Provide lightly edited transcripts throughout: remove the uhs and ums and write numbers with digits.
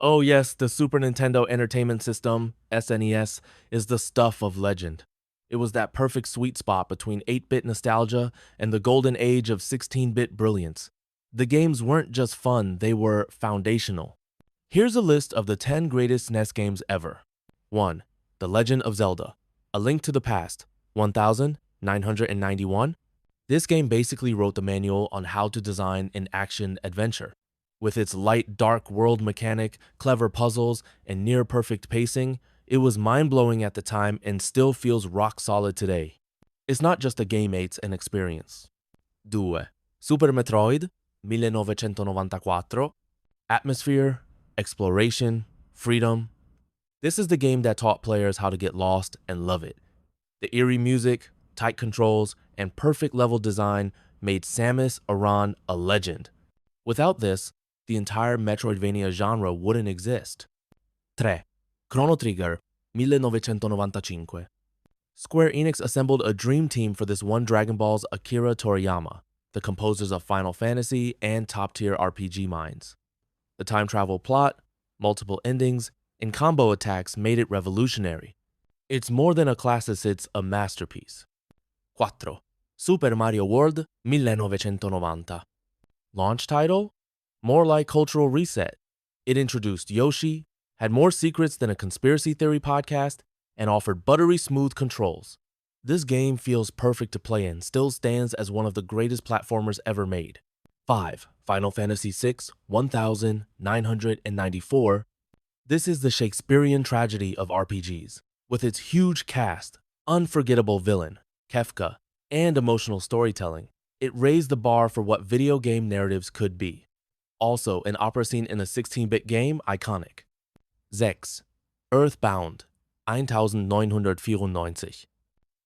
Oh yes, the Super Nintendo Entertainment System, SNES, is the stuff of legend. It was that perfect sweet spot between 8-bit nostalgia and the golden age of 16-bit brilliance. The games weren't just fun, they were foundational. Here's a list of the 10 greatest NES games ever. 1. The Legend of Zelda, A Link to the Past, 1991. This game basically wrote the manual on how to design an action adventure. With its light, dark world mechanic, clever puzzles, and near-perfect pacing, it was mind-blowing at the time and still feels rock solid today. It's not just a game, it's an experience. 2. Super Metroid, 1994. Atmosphere, exploration, freedom. This is the game that taught players how to get lost and love it. The eerie music, tight controls, and perfect level design made Samus Aran a legend. Without this, the entire Metroidvania genre wouldn't exist. 3. Chrono Trigger, 1995. Square Enix assembled a dream team for this one Dragon Ball's Akira Toriyama, the composers of Final Fantasy and top-tier RPG minds. The time travel plot, multiple endings, and combo attacks made it revolutionary. It's more than a classic, it's a masterpiece. 4. Super Mario World 1990. Launch title? More like cultural reset. It introduced Yoshi, had more secrets than a conspiracy theory podcast, and offered buttery smooth controls. This game feels perfect to play and still stands as one of the greatest platformers ever made. 5. Final Fantasy VI 1994. This is the Shakespearean tragedy of RPGs. With its huge cast, unforgettable villain, Kefka, and emotional storytelling, it raised the bar for what video game narratives could be. Also, an opera scene in a 16-bit game, iconic. 6. Earthbound, 1994.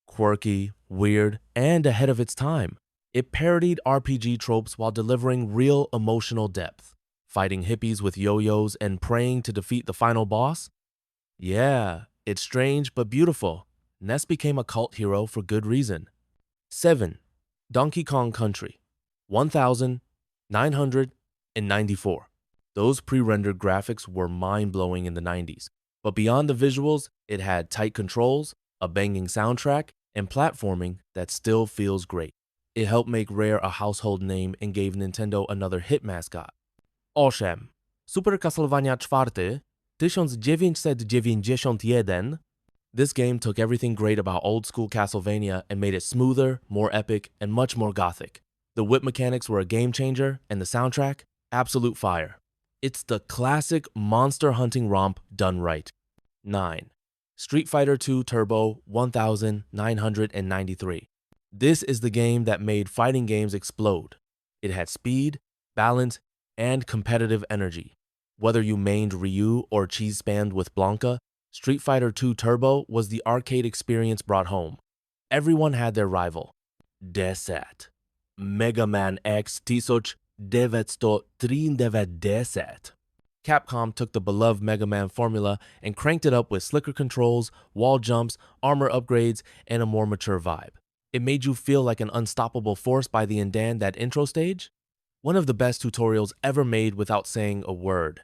Quirky, weird, and ahead of its time, it parodied RPG tropes while delivering real emotional depth. Fighting hippies with yo-yos and praying to defeat the final boss? Yeah, it's strange but beautiful. Ness became a cult hero for good reason. 7. Donkey Kong Country, 1994. Those pre-rendered graphics were mind-blowing in the 90s, but beyond the visuals, it had tight controls, a banging soundtrack, and platforming that still feels great. It helped make Rare a household name and gave Nintendo another hit mascot. 8. Super Castlevania IV 1991. This game took everything great about old-school Castlevania and made it smoother, more epic, and much more gothic. The whip mechanics were a game-changer, and the soundtrack, absolute fire. It's the classic monster hunting romp done right. 9. Street Fighter II Turbo 1993. This is the game that made fighting games explode. It had speed, balance, and competitive energy. Whether you mained Ryu or cheese-spammed with Blanca, Street Fighter II Turbo was the arcade experience brought home. Everyone had their rival. 10. Mega Man X 1993. Capcom took the beloved Mega Man formula and cranked it up with slicker controls, wall jumps, armor upgrades, and a more mature vibe. It made you feel like an unstoppable force by the end that intro stage. One of the best tutorials ever made without saying a word.